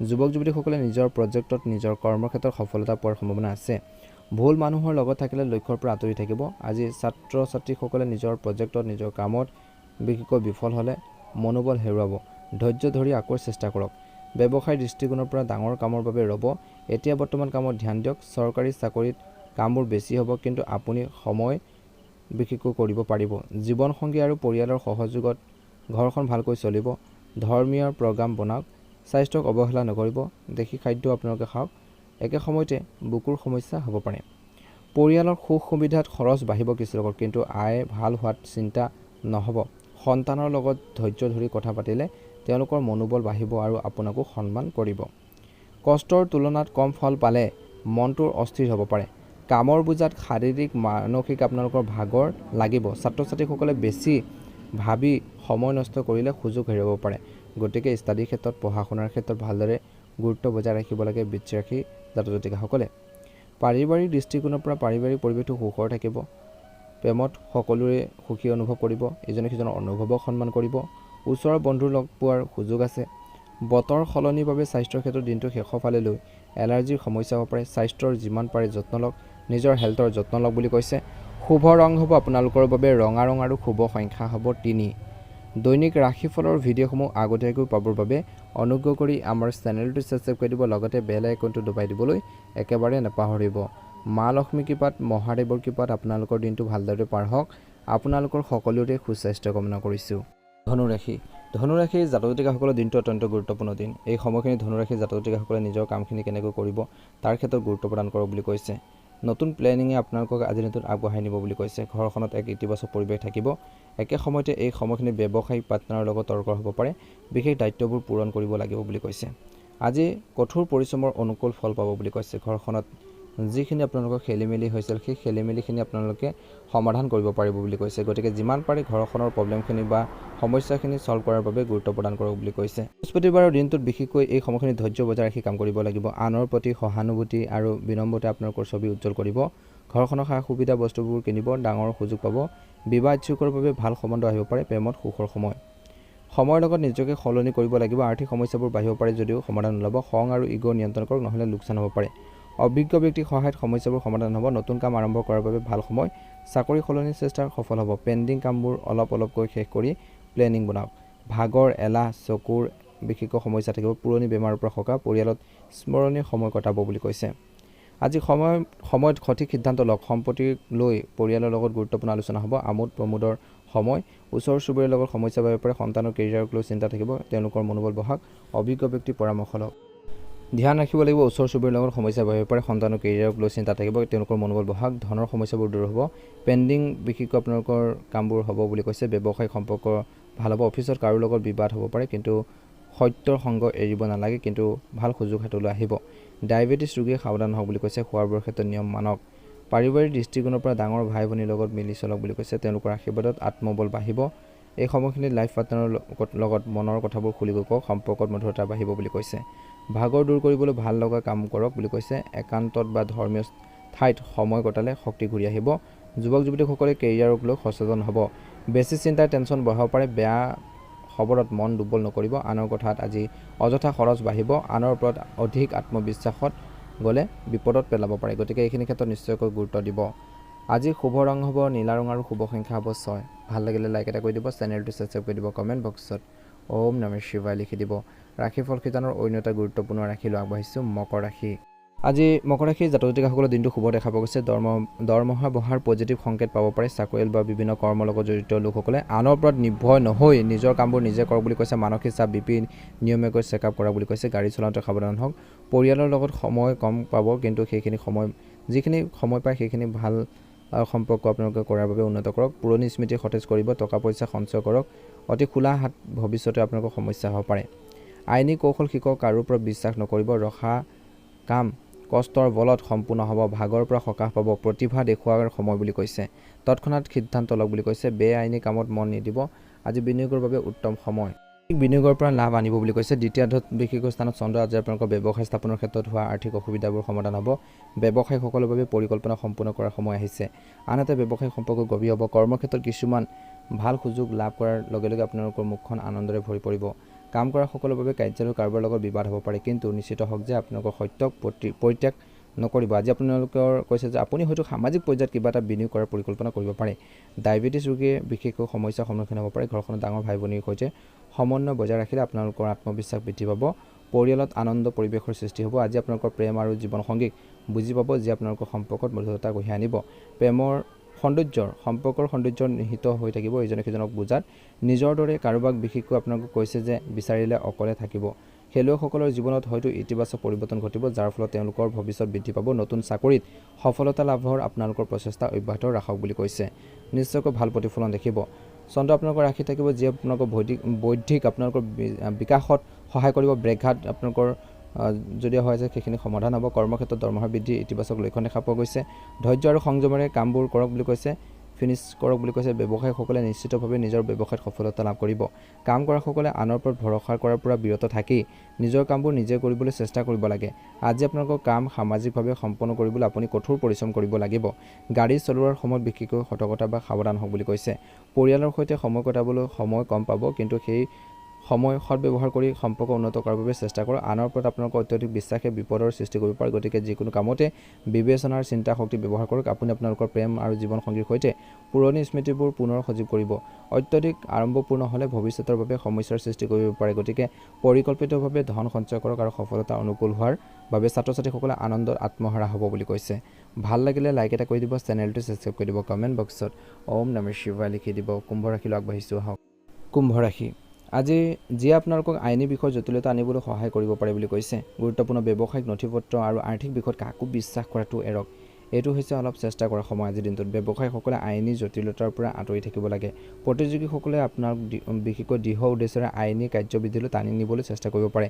যুৱক যুৱতীসকলে নিজৰ প্ৰজেক্টত নিজৰ কৰ্মক্ষেত্ৰত সফলতা পোৱাৰ সম্ভাৱনা আছে। ভুল মানুহৰ লগত থাকিলে লক্ষ্যৰ পৰা আঁতৰি থাকিব। আজি ছাত্ৰ ছাত্ৰীসকলে নিজৰ প্ৰজেক্টত নিজৰ কামত বিশেষকৈ বিফল হ'লে মনোবল হেৰুৱাব। ধৈৰ্য ধৰি আকৌ চেষ্টা কৰক। ব্যৱসায়ৰ দৃষ্টিকোণৰ পৰা ডাঙৰ কামৰ বাবে ৰ'ব। এতিয়া বৰ্তমান কামত ধ্যান দিয়ক। চৰকাৰী চাকৰিত কামবোৰ বেছি হ'ব, কিন্তু আপুনি সময় বিশেষকৈ কৰিব পাৰিব। জীৱনসংগী আৰু পৰিয়ালৰ সহযোগত ঘৰখন ভালকৈ চলিব। ধৰ্মীয় প্ৰগ্ৰাম বনাওক। স্বাস্থ্যক অৱহেলা নকৰিব। দেশী খাদ্য আপোনালোকে খাওক। একে সময়তে বুকুৰ সমস্যা হ'ব পাৰে। পৰিয়ালৰ সুখ সুবিধাত খৰচ বাঢ়িব কিছুলোকৰ, কিন্তু আয় ভাল হোৱাত চিন্তা নহ'ব। সন্তানৰ লগত ধৈৰ্য ধৰি কথা পাতিলে তেওঁলোকৰ মনোবল বাঢ়িব আৰু আপোনাকো সন্মান কৰিব। কষ্টৰ তুলনাত কম ফল পালে মনটোৰ অস্থিৰ হ'ব পাৰে। কামৰ বোজাত শাৰীৰিক মানসিক আপোনালোকৰ ভাগৰ লাগিব। ছাত্ৰ ছাত্ৰীসকলে বেছি ভাবি সময় নষ্ট কৰিলে সুযোগ হেৰুৱাব পাৰে। গতিকে ষ্টাডিৰ ক্ষেত্ৰত পঢ়া শুনাৰ ক্ষেত্ৰত ভালদৰে গুৰুত্ব বজাই ৰাখিব লাগে বৃশ্চিক ৰাশি জাতক জাতিকাসকলে। পাৰিবাৰিক দৃষ্টিকোণৰ পৰা পাৰিবাৰিক পৰিৱেশটো সুখৰ থাকিব। প্ৰেমত সকলোৰে সুখী অনুভৱ কৰিব, ইজনে সিজনৰ অনুভৱক সন্মান কৰিব। ওচৰৰ বন্ধু লগ পোৱাৰ সুযোগ আছে। বতৰ সলনিৰ বাবে স্বাস্থ্যৰ ক্ষেত্ৰত দিনটো শেষৰ ফালে লৈ এলাৰ্জিৰ সমস্যা হ'ব পাৰে। স্বাস্থ্যৰ যিমান পাৰে যত্ন লওক, নিজৰ হেল্থৰ যত্ন লওক বুলি কৈছে। শুভ ৰং হ'ব আপোনালোকৰ বাবে ৰঙা ৰং আৰু শুভ সংখ্যা হ'ব 3। দৈনিক ৰাশিফলৰ ভিডিঅ'সমূহ আগতীয়াকৈ পাবৰ বাবে অনুগ্ৰহ কৰি আমাৰ চেনেলটো ছাবস্ক্ৰাইব কৰি দিব, লগতে বেল আইকনটো দবাই দিবলৈ একেবাৰে নাপাহৰিব। মা লক্ষ্মী কৃপাত, মহাদেৱৰ কৃপাত আপোনালোকৰ দিনটো ভালদৰে পাৰ হওক। আপোনালোকৰ সকলোৰে সুস্বাস্থ্য কামনা কৰিছোঁ। ধনুৰাশি ধনুৰাশিৰ জাতক জাতিকাসকলৰ দিনটো অত্যন্ত গুৰুত্বপূৰ্ণ দিন। এই সময়খিনি ধনুৰাশিৰ জাতক জাতিকাসকলে নিজৰ কামখিনি কেনেকৈ কৰিব তাৰ ক্ষেত্ৰত গুৰুত্ব প্ৰদান কৰক বুলি কৈছে। নতুন প্লেনিঙে আপোনালোকক আজিৰ দিনটোত আগবঢ়াই নিব বুলি কৈছে। ঘৰখনত এক ইতিবাচক পৰিৱেশ থাকিব। একে সময়তে এই সময়খিনি ব্যৱসায়িক পাৰ্টনাৰৰ লগত তৰ্ক হ'ব পাৰে। বিশেষ দায়িত্ববোৰ পূৰণ কৰিব লাগিব বুলি কৈছে। আজি কঠোৰ পৰিশ্ৰমৰ অনুকূল ফল পাব বুলি কৈছে। ঘৰখনত যিখিনি আপোনালোকৰ খেলিমেলি হৈছিল সেই খেলিমেলিখিনি আপোনালোকে সমাধান কৰিব পাৰিব বুলি কৈছে। গতিকে যিমান পাৰে ঘৰখনৰ প্ৰব্লেমখিনি বা সমস্যাখিনি ছল্ভ কৰাৰ বাবে গুৰুত্ব প্ৰদান কৰক বুলি কৈছে। বৃহস্পতিবাৰৰ দিনটোত বিশেষকৈ এই সময়খিনি ধৈৰ্য বজাই ৰাখি কাম কৰিব লাগিব। আনৰ প্ৰতি সহানুভূতি আৰু বিনম্ৰতাই আপোনালোকৰ ছবি উজ্জ্বল কৰিব। ঘৰখনৰ সা সুবিধা বস্তুবোৰ কিনিব, ডাঙৰ সুযোগ পাব। বিবাহ ইচ্ছুকৰ বাবে ভাল সম্বন্ধ আহিব পাৰে। প্ৰেমত সুখৰ সময়। সময়ৰ লগত নিজকে সলনি কৰিব লাগিব। আৰ্থিক সমস্যাবোৰ বাঢ়িব পাৰে যদিও সমাধান ওলাব। খং আৰু ইগ' নিয়ন্ত্ৰণ কৰক, নহ'লে লোকচান হ'ব পাৰে। অভিজ্ঞ ব্যক্তিৰ সহায়ত সমস্যাবোৰ সমাধান হ'ব। নতুন কাম আৰম্ভ কৰাৰ বাবে ভাল সময়। চাকৰি সলনি চেষ্টা সফল হ'ব। পেণ্ডিং কামবোৰ অলপ অলপকৈ শেষ কৰি প্লেনিং বনাওক। ভাগৰ, এলাহ, চকুৰ বিশেষ সমস্যা থাকিব। পুৰণি বেমাৰৰ পৰা সকাহ। পৰিয়ালত স্মৰণীয় সময় কটাব বুলি কৈছে। আজি সময়ত সঠিক সিদ্ধান্ত লওক। সম্পত্তি লৈ পৰিয়ালৰ লগত গুৰুত্বপূৰ্ণ আলোচনা হ'ব। আমোদ প্ৰমোদৰ সময়। ওচৰ চুবুৰীয়াৰ লগত সমস্যা বাঢ়িব পাৰে। সন্তানৰ কেৰিয়াৰক লৈ চিন্তা থাকিব। তেওঁলোকৰ মনোবল বঢ়াওক। অভিজ্ঞ ব্যক্তিৰ পৰামৰ্শ লওক। ধ্যান ৰাখিব লাগিব। ওচৰ চুবুৰীয়াৰ লগত সমস্যা বাঢ়িব পাৰে। সন্তানৰ কেৰিয়াৰক লৈ চিন্তা থাকিব। তেওঁলোকৰ মনোবল বঢ়াওক। ধনৰ সমস্যাবোৰ দূৰ হ'ব। পেণ্ডিং বিশেষকৈ আপোনালোকৰ কামবোৰ হ'ব বুলি কৈছে। ব্যৱসায়িক সম্পৰ্ক ভাল হ'ব। অফিচত কাৰো লগত বিবাদ হ'ব পাৰে, কিন্তু সত্যৰ সংগ এৰিব নালাগে, কিন্তু ভাল সুযোগ হাতলৈ আহিব। ডায়েবেটিছ ৰোগীয়ে সাৱধান হওক বুলি কৈছে। খোৱা বোৱাৰ ক্ষেত্ৰত নিয়ম মানক। পাৰিবাৰিক দৃষ্টিকোণৰ পৰা ডাঙৰ ভাই ভনীৰ লগত মিলি চলক বুলি কৈছে। তেওঁলোকৰ আশীৰ্বাদত আত্মবল বাঢ়িব। এই সময়খিনিত লাইফ পাৰ্টনাৰৰ লগত মনৰ কথাবোৰ খুলি কওক। সম্পৰ্কত মধুৰতা বাঢ়িব বুলি কৈছে। ভাগৰ দূৰ কৰিবলৈ ভাল লগা কাম কৰক বুলি কৈছে। একান্তত বা ধৰ্মীয় ঠাইত সময় কটালে শক্তি ঘূৰি আহিব। যুৱক যুৱতীসকলে কেৰিয়াৰক লৈ সচেতন হ'ব। বেছি চিন্তাই টেনশ্যন বঢ়াব পাৰে। বেয়া খবৰত মন দুৰ্বল নকৰিব। আনৰ কথাত আজি অযথা খৰচ বাঢ়িব। আনৰ ওপৰত অধিক আত্মবিশ্বাসত গ'লে বিপদত পেলাব পাৰে। গতিকে এইখিনি ক্ষেত্ৰত নিশ্চয়কৈ গুৰুত্ব দিব। আজি শুভ ৰং হ'ব নীলা ৰং আৰু শুভ সংখ্যা হ'ব 6। ভাল লাগিলে লাইক এটা কৰি দিব, চেনেলটো ছাবস্ক্ৰাইব কৰি দিব, কমেণ্ট বক্সত ওম নমঃ শিৱায় লিখি দিব। ৰাশিফল শিতানৰ অন্য এটা গুৰুত্বপূৰ্ণ ৰাশিলৈ আগবাঢ়িছোঁ, মকৰ ৰাশি। আজি মকৰ ৰাশিৰ জাতক জাতিকাসকলৰ দিনটো শুভ দেখা পোৱা গৈছে। দৰমহা বঢ়াৰ পজিটিভ সংকেত পাব পাৰে। চাকৰিয়াল বা বিভিন্ন কৰ্মৰ লগত জড়িত লোকসকলে আনৰ ওপৰত নিৰ্ভৰ নহৈ নিজৰ কামবোৰ নিজে কৰক বুলি কৈছে। মানসিক চাপ BP নিয়মীয়াকৈ চেকআপ কৰা বুলি কৈছে। গাড়ী চলাওঁতে সাৱধান হওক। পৰিয়ালৰ লগত সময় কম পাব, কিন্তু যিখিনি সময় পায় সেইখিনি ভাল সম্পৰ্ক আপোনালোকে কৰাৰ বাবে উন্নত কৰক। পুৰণি স্মৃতি সতেজ কৰিব। টকা পইচা সঞ্চয় কৰক। অতি খোলা হাত ভৱিষ্যতে আপোনালোকৰ সমস্যা হ'ব পাৰে। আইনী কৌশল শিকক। কাৰো ওপৰত বিশ্বাস নকৰিব। ৰখা কাম কষ্টৰ বলত সম্পূৰ্ণ হ'ব। ভাগৰ পৰা সকাহ পাব। প্ৰতিভা দেখুওৱাৰ সময় বুলি কৈছে। তৎক্ষণাত সিদ্ধান্ত লওক বুলি কৈছে। বেআইনী কামত মন নিদিব। আজি বিনিয়োগৰ বাবে উত্তম সময়। বিনিয়োগৰ পৰা লাভ আনিব বুলি কৈছে। দ্বিতীয়াৰ্ধত বিশেষকৈ স্থানত চন্দ্ৰ। আজি আপোনালোকৰ ব্যৱসায় স্থাপনৰ ক্ষেত্ৰত হোৱা আৰ্থিক অসুবিধাবোৰ সমাধান হ'ব। ব্যৱসায়ীসকলৰ বাবে পৰিকল্পনা সম্পূৰ্ণ কৰাৰ সময় আহিছে। আনহাতে ব্যৱসায়িক সম্পৰ্ক গভীৰ হ'ব। কৰ্মক্ষেত্ৰত কিছুমান ভাল সুযোগ লাভ কৰাৰ লগে লগে আপোনালোকৰ মুখখন আনন্দৰে ভৰি পৰিব। কাম কৰা সকলৰ বাবে কাৰ্যালয়ৰ কাৰোবাৰ লগত বিবাদ হ'ব পাৰে, কিন্তু নিশ্চিত হওক যে আপোনালোকৰ সত্যক পৰিত্যাগ নকৰিব। আজি আপোনালোকৰ কৈছে যে আপুনি হয়তো সামাজিক পৰ্যায়ত কিবা এটা বিনিয়োগ কৰাৰ পৰিকল্পনা কৰিব পাৰে। ডায়েবেটিছ ৰোগীয়ে বিশেষকৈ সমস্যাৰ সন্মুখীন হ'ব পাৰে। ঘৰখনত ডাঙৰ ভাই ভনীৰ সৈতে সমন্বয় বজাই ৰাখিলে আপোনালোকৰ আত্মবিশ্বাস বৃদ্ধি পাব। পৰিয়ালত আনন্দ পৰিৱেশৰ সৃষ্টি হ'ব। আজি আপোনালোকৰ প্ৰেম আৰু জীৱনসংগীক বুজি পাব, যি আপোনালোকৰ সম্পৰ্কত মধুৰতা কঢ়িয়াই আনিব। সম্পৰ্কৰ সৌন্দৰ্য নিহিত হৈ থাকিব ইজনে সিজনক বুজাত। নিজৰ দৰে কাৰোবাক বিশেষকৈ আপোনালোকক কৈছে যে বিচাৰিলে অকলে থাকিব। খেলুৱৈসকলৰ জীৱনত হয়তো ইতিবাচক পৰিৱৰ্তন ঘটিব, যাৰ ফলত তেওঁলোকৰ ভৱিষ্যত বৃদ্ধি পাব। নতুন চাকৰিত সফলতা লাভৰ আপোনালোকৰ প্ৰচেষ্টা অব্যাহত ৰাখক বুলি কৈছে। নিশ্চয়কৈ ভাল প্ৰতিফলন দেখিব। চন্দ্ৰ আপোনালোকৰ ৰাশি থাকিব, যি আপোনালোকৰ বৌদ্ধিক আপোনালোকৰ বিকাশত সহায় কৰিব। ব্ৰেকঘাট আপোনালোকৰ যদি হয় যে সেইখিনি সমাধান হ'ব। কৰ্মক্ষেত্ৰত দৰমহা বৃদ্ধি ইতিবাচক লক্ষণ দেখা পোৱা গৈছে। ধৈৰ্য আৰু সংযমেৰে কামবোৰ কৰক বুলি কৈছে। ফিনিছ কৰক বুলি কৈছে। ব্যৱসায়ীসকলে নিশ্চিতভাৱে নিজৰ ব্যৱসায়ত সফলতা লাভ কৰিব। কাম কৰাসকলে আনৰ ওপৰত ভৰসা কৰাৰ পৰা বিৰত থাকি নিজৰ কামবোৰ নিজে কৰিবলৈ চেষ্টা কৰিব লাগে। আজি আপোনালোকৰ কাম সামাজিকভাৱে সম্পন্ন কৰিবলৈ আপুনি কঠোৰ পৰিশ্ৰম কৰিব লাগিব। গাড়ী চলোৱাৰ সময়ত বিশেষকৈ সতৰ্কতা বা সাৱধান হওক বুলি কৈছে। পৰিয়ালৰ সৈতে সময় কটাবলৈ সময় কম পাব, কিন্তু সেই সময় সৎব্যৱহাৰ কৰি সম্পৰ্ক উন্নত কৰাৰ বাবে চেষ্টা কৰক। আনৰ ওপৰত আপোনালোকৰ অত্যধিক বিশ্বাসে বিপদৰ সৃষ্টি কৰিব পাৰে, গতিকে যিকোনো কামতে বিবেচনাৰ চিন্তা শক্তি ব্যৱহাৰ কৰক। আপুনি আপোনালোকৰ প্ৰেম আৰু জীৱনসংগীৰ সৈতে পুৰণি স্মৃতিবোৰ পুনৰ সজীৱ কৰিব। অত্যধিক আড়ম্বৰপূৰ্ণ হ'লে ভৱিষ্যতৰ বাবে সমস্যাৰ সৃষ্টি কৰিব পাৰে, গতিকে পৰিকল্পিতভাৱে ধন সঞ্চয় কৰক আৰু সফলতা অনুকূল হোৱাৰ বাবে ছাত্ৰ-ছাত্ৰীসকলে আনন্দত আত্মহাৰা হ'ব বুলি কৈছে। ভাল লাগিলে লাইক এটা কৰি দিব, চেনেলটো ছাবস্ক্ৰাইব কৰি দিব, কমেণ্ট বক্সত ওম নমঃ শিৱায় লিখি দিব। কুম্ভ ৰাশিলৈ আগবাঢ়িছোঁ আহক। কুম্ভ ৰাশি, আজি যিয়ে আপোনালোকক আইনী বিষয়ত জটিলতা আনিবলৈ সহায় কৰিব পাৰে বুলি কৈছে। গুৰুত্বপূৰ্ণ ব্যৱসায়িক নথিপত্ৰ আৰু আৰ্থিক বিষয়ত কাকো বিশ্বাস কৰাটো এৰক। এইটো হৈছে অলপ চেষ্টা কৰাৰ সময়। আজিৰ দিনটোত ব্যৱসায়ীসকলে আইনী জটিলতাৰ পৰা আঁতৰি থাকিব লাগে। প্ৰতিযোগীসকলে আপোনাক বিশেষকৈ দৃঢ় উদ্দেশ্যেৰে আইনী কাৰ্যবিধিলৈ টানি নিবলৈ চেষ্টা কৰিব পাৰে।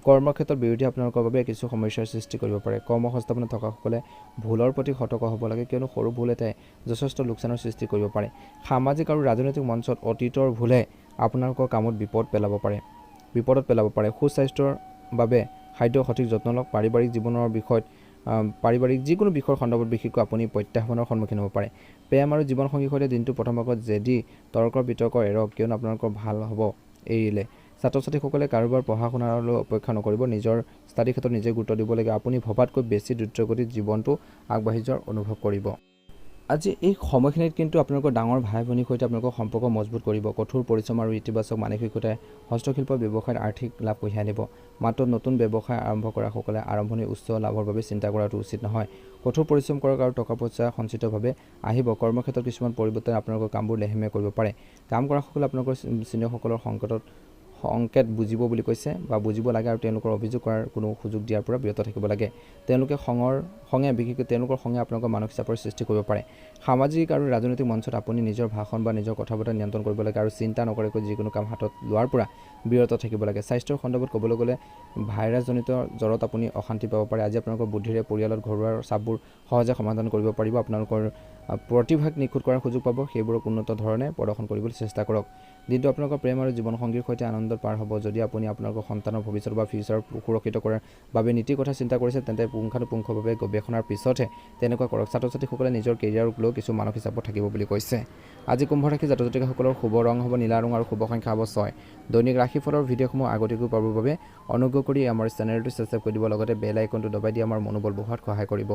কৰ্মক্ষেত্ৰত বিৰোধী আপোনালোকৰ বাবে কিছু সমস্যাৰ সৃষ্টি কৰিব পাৰে। কৰ্মসংস্থাপনত থকাসকলে ভুলৰ প্ৰতি সতৰ্ক হ'ব লাগে, কিয়নো সৰু ভুল এটাই যথেষ্ট লোকচানৰ সৃষ্টি কৰিব পাৰে। সামাজিক আৰু ৰাজনৈতিক মঞ্চত অতীতৰ ভুলে আপোনালোকৰ কামত বিপদত পেলাব পাৰে। সুস্বাস্থ্যৰ বাবে খাদ্যৰ সঠিক যত্ন লওক। পাৰিবাৰিক যিকোনো বিষয়ৰ সন্দৰ্ভত বিশেষকৈ আপুনি প্ৰত্যাহ্বানৰ সন্মুখীন হ'ব পাৰে। প্ৰেম আৰু জীৱনসংগীৰ সৈতে দিনটো প্ৰথম ভাগত জেদী তৰ্ক বিতৰ্ক এৰক, কিয়নো আপোনালোকৰ ভাল হ'ব এৰিলে। ছাত্ৰ-ছাত্ৰীসকলে কাৰোবাৰ পঢ়া-শুনালৈ অপেক্ষা নকৰিব, নিজৰ ষ্টাডি ক্ষেত্ৰত নিজে গুৰুত্ব দিব লাগে। আপুনি ভবাতকৈ বেছি দ্ৰুতগতিত জীৱনটো আগবাঢ়ি যোৱাৰ অনুভৱ কৰিব। আজি এই সময়খিনিত কিন্তু আপোনালোকৰ ডাঙৰ ভাই ভনীৰ সৈতে আপোনালোকৰ সম্পৰ্ক মজবুত কৰিব। কঠোৰ পৰিশ্ৰম আৰু ইতিবাচক মানসিকতাই হস্তশিল্প ব্যৱসায়ত আৰ্থিক লাভ কঢ়িয়াই আনিব। মাত্ৰ নতুন ব্যৱসায় আৰম্ভ কৰাসকলে আৰম্ভণিৰ উচ্চ লাভৰ বাবে চিন্তা কৰাটো উচিত নহয়। কঠোৰ পৰিশ্ৰম কৰক আৰু টকা পইচা সঞ্চিতভাৱে আহিব। কৰ্মক্ষেত্ৰত কিছুমান পৰিৱৰ্তনে আপোনালোকৰ কামবোৰ লেহেমীয়া কৰিব পাৰে। কাম কৰাসকলে আপোনালোকৰ চিনিয়ৰসকলৰ সংকেত বুজিব বুলি কৈছে বা বুজিব লাগে আৰু তেওঁলোকৰ অভিযোগ কৰাৰ কোনো সুযোগ দিয়াৰ পৰা বিৰত থাকিব লাগে। তেওঁলোকৰ খঙে আপোনালোকৰ মানসিক চাপৰ সৃষ্টি কৰিব পাৰে। সামাজিক আৰু ৰাজনৈতিক মঞ্চত আপুনি নিজৰ ভাষণ বা নিজৰ কথা বতৰা নিয়ন্ত্ৰণ কৰিব লাগে আৰু চিন্তা নকৰাকৈ যিকোনো কাম হাতত লোৱাৰ পৰা বিৰত থাকিব লাগে। স্বাস্থ্যৰ সন্দৰ্ভত ক'বলৈ গ'লে ভাইৰাছজনিত জ্বৰত আপুনি অশান্তি পাব পাৰে। আজি আপোনালোকৰ বুদ্ধিৰে পৰিয়ালত ঘৰুৱা চাপবোৰ সহজে সমাধান কৰিব পাৰিব। আপোনালোকৰ প্ৰতিভাক নিখুঁত কৰাৰ সুযোগ পাব, সেইবোৰক উন্নত ধৰণে প্ৰদৰ্শন কৰিবলৈ চেষ্টা কৰক। দিনটো আপোনালোকৰ প্ৰেম আৰু জীৱনসংগীৰ সৈতে আনন্দত পাৰ হ'ব। যদি আপুনি আপোনালোকৰ সন্তানৰ ভৱিষ্যত বা ফিউচাৰ সুৰক্ষিত কৰাৰ বাবে নীতিৰ কথা চিন্তা কৰিছে, তেন্তে পুংখানুপুংখভাৱে গৱেষণাৰ পিছতহে তেনেকুৱা কৰক। ছাত্ৰ-ছাত্ৰীসকলে নিজৰ কেৰিয়াৰক লৈ কিছু মানসিক চাপত থাকিব বুলি কৈছে। আজি কুম্ভ ৰাশি জাতক-জাতিকাসকলৰ শুভ ৰং হ'ব নীলা ৰং আৰু শুভ সংখ্যা হ'ব 6। দৈনিক ৰাশিফলৰ ভিডিঅ'সমূহ আগতীয়াকৈ পাবৰ বাবে অনুগ্ৰহ কৰি আমাৰ চেনেলটো ছাবস্ক্ৰাইব কৰি দিব, লগতে বেল আইকনটো দবাই দি আমাৰ মনোবল বঢ়োৱাত সহায় কৰিব।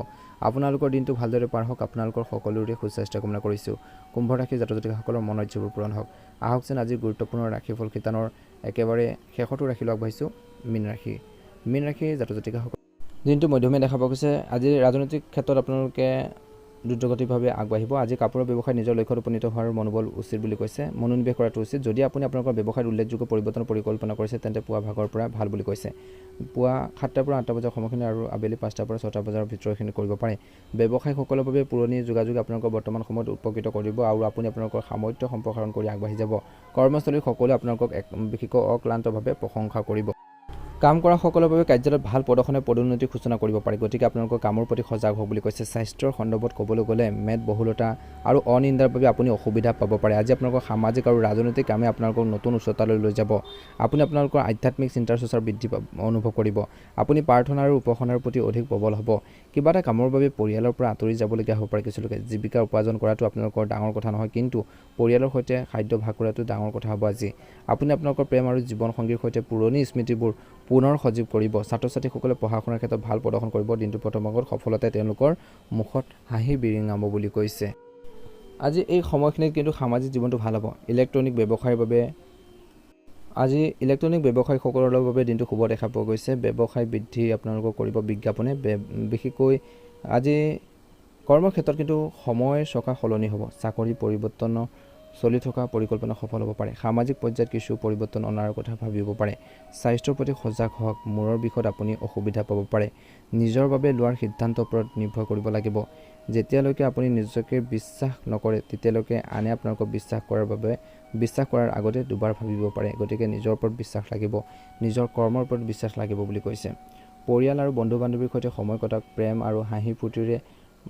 আপোনালোকৰ দিনটো ভালদৰে পাৰ হওক। আপোনালোকৰ সকলোৰে সুস্বাস্থ্য কামনা কৰিছোঁ। কুম্ভ ৰাশি জাতক-জাতিকাসকলৰ মনৰ ইচ্ছাবোৰ পূৰণ হওক। আহকচোন আজি গুৰুত্বপূৰ্ণ ৰাশিফল শিতানৰ একেবাৰে শেষতো ৰাশিলৈ আগবাঢ়িছোঁ। মীন ৰাশি জাতক-জাতিকাসকল দিনটো মধ্যমীয়া দেখা পোৱা গৈছে। আজি ৰাজনৈতিক ক্ষেত্ৰত আপোনালোকে দ্ৰুতগতিভাৱে আগবাঢ়িব। আজি কাপোৰৰ ব্যৱসায় নিজৰ লক্ষ্যত উপনীত হোৱাৰ মনোবল উচিত বুলি কৈছে। মনোনিৱেশ কৰাটো উচিত। যদি আপুনি আপোনালোকৰ ব্যৱসায়ত উল্লেখযোগ্য পৰিৱৰ্তনৰ পৰিকল্পনা কৰিছে, তেন্তে পুৱা ভাগৰ পৰা ভাল বুলি কৈছে। পুৱা 7টাৰ পৰা 8টা বজাৰ সময়খিনি আৰু আবেলি 5টাৰ পৰা 6টা বজাৰ ভিতৰখিনি কৰিব পাৰে। ব্যৱসায়ীসকলৰ বাবে পুৰণি যোগাযোগ আপোনালোকৰ বৰ্তমান সময়ত উপকৃত কৰিব আৰু আপুনি আপোনালোকৰ সামৰ্থ্য সম্প্ৰসাৰণ কৰি আগবাঢ়ি যাব। কৰ্মস্থলীত সকলোৱে আপোনালোকক বিশেষকৈ অক্লান্তভাৱে প্ৰশংসা কৰিব। কাম কৰাসকলৰ বাবে কাৰ্যালয়ত ভাল প্ৰদৰ্শনে পদোন্নতিৰ সূচনা কৰিব পাৰে, গতিকে আপোনালোকৰ কামৰ প্ৰতি সজাগ হওক বুলি কৈছে। স্বাস্থ্যৰ সন্দৰ্ভত ক'বলৈ গ'লে মেদবহুলতা আৰু অনিন্দাৰ বাবে আপুনি অসুবিধা পাব পাৰে। আজি আপোনালোকৰ সামাজিক আৰু ৰাজনৈতিক কামে আপোনালোকক নতুন উচ্চতালৈ লৈ যাব। আপুনি আপোনালোকৰ আধ্যাত্মিক চিন্তাৰ চৰ্চাৰ বৃদ্ধি অনুভৱ কৰিব। আপুনি প্ৰাৰ্থনা আৰু উপাসনাৰ প্ৰতি অধিক প্ৰবল হ'ব। কিবা এটা কামৰ বাবে পৰিয়ালৰ পৰা আঁতৰি যাবলগীয়া হ'ব পাৰে কিছুলোকে। জীৱিকা উপাৰ্জন কৰাটো আপোনালোকৰ ডাঙৰ কথা নহয়, কিন্তু পৰিয়ালৰ সৈতে খাদ্য ভাগ কৰাটো ডাঙৰ কথা হ'ব আজি। আপুনি আপোনালোকৰ প্ৰেম আৰু জীৱনসংগীৰ সৈতে পুৰণি স্মৃতিবোৰ পুনৰ সজীৱ কৰিব। ছাত্ৰ-ছাত্ৰীসকলে পঢ়া-শুনাৰ ক্ষেত্ৰত ভাল প্ৰদৰ্শন কৰিব। দিনটো প্ৰথম ভাগত সফলতাই তেওঁলোকৰ মুখত হাঁহি বিৰিঙাব বুলি কৈছে। আজি এই সময়খিনিত কিন্তু সামাজিক জীৱনটো ভাল হ'ব। ইলেক্ট্ৰনিক ব্যৱসায়ীসকলৰ বাবে দিনটো শুভ দেখা পোৱা গৈছে। ব্যৱসায় বৃদ্ধি আপোনালোকক কৰিব বিজ্ঞাপনে। বিশেষকৈ আজি কৰ্মক্ষেত্ৰত কিন্তু সময়ৰ চকা সলনি হ'ব। চাকৰি পৰিৱৰ্তন চলি থকা পৰিকল্পনা সফল হ'ব পাৰে। সামাজিক পৰ্যায়ত কিছু পৰিৱৰ্তন অনাৰ কথা ভাবিব পাৰে। স্বাস্থ্যৰ প্ৰতি সজাগ হওক। মূৰৰ বিষত আপুনি অসুবিধা পাব পাৰে। নিজৰ বাবে লোৱাৰ সিদ্ধান্তৰ ওপৰত নিৰ্ভৰ কৰিব লাগিব। যেতিয়ালৈকে আপুনি নিজকে বিশ্বাস নকৰে, তেতিয়ালৈকে আনে আপোনালোকক বিশ্বাস কৰাৰ আগতে দুবাৰ ভাবিব পাৰে। গতিকে নিজৰ ওপৰত বিশ্বাস লাগিব, নিজৰ কৰ্মৰ ওপৰত বিশ্বাস লাগিব বুলি কৈছে। পৰিয়াল আৰু বন্ধু-বান্ধৱীৰ সৈতে সময় কটাওক। প্ৰেম আৰু হাঁহি ফূৰ্তিৰে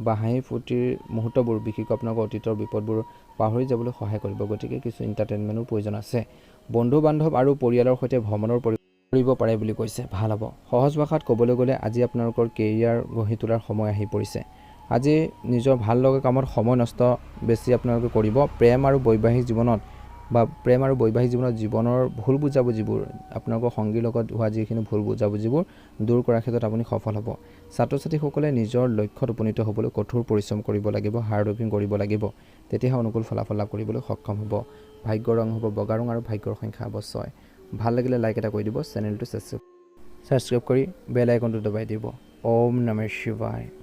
বা হাঁহি ফূৰ্তিৰ মুহূৰ্তবোৰ বিশেষকৈ আপোনালোকৰ অতীতৰ বিপদবোৰ পাহৰি যাবলৈ সহায় কৰিব। গতিকে কিছু এণ্টাৰটেইনমেণ্টৰ প্ৰয়োজন আছে। বন্ধু বান্ধৱ আৰু পৰিয়ালৰ সৈতে ভ্ৰমণৰ কৰিব পাৰে বুলি কৈছে, ভাল হ'ব। সহজ ভাষাত ক'বলৈ গ'লে আজি আপোনালোকৰ কেৰিয়াৰ গঢ়ি তোলাৰ সময় আহি পৰিছে। আজি নিজৰ ভাল লগা কামত সময় নষ্ট বেছি আপোনালোকে কৰিব। প্ৰেম আৰু বৈবাহিক জীৱনত জীৱনৰ ভুল বুজাবুজিবোৰ আপোনালোকৰ সংগীৰ লগত হোৱা যিখিনি ভুল বুজাবুজিবোৰ দূৰ কৰাৰ ক্ষেত্ৰত আপুনি সফল হ'ব। ছাত্ৰ ছাত্ৰীসকলে নিজৰ লক্ষ্যত উপনীত হ'বলৈ কঠোৰ পৰিশ্ৰম কৰিব লাগিব, হাৰ্ড ৱৰ্কিং কৰিব লাগিব। তেতিয়াহে অনুকূল ফলাফল লাভ কৰিবলৈ সক্ষম হ'ব। ভাগ্যৰ ৰং হ'ব বগা ৰং আৰু ভাগ্যৰ সংখ্যা হ'ব 6। ভাল লাগিলে লাইক এটা কৰি দিব, চেনেলটো ছাবস্ক্ৰাইব কৰি বেল আইকনটো দবাই দিব। ওম নমঃ শিৱায়।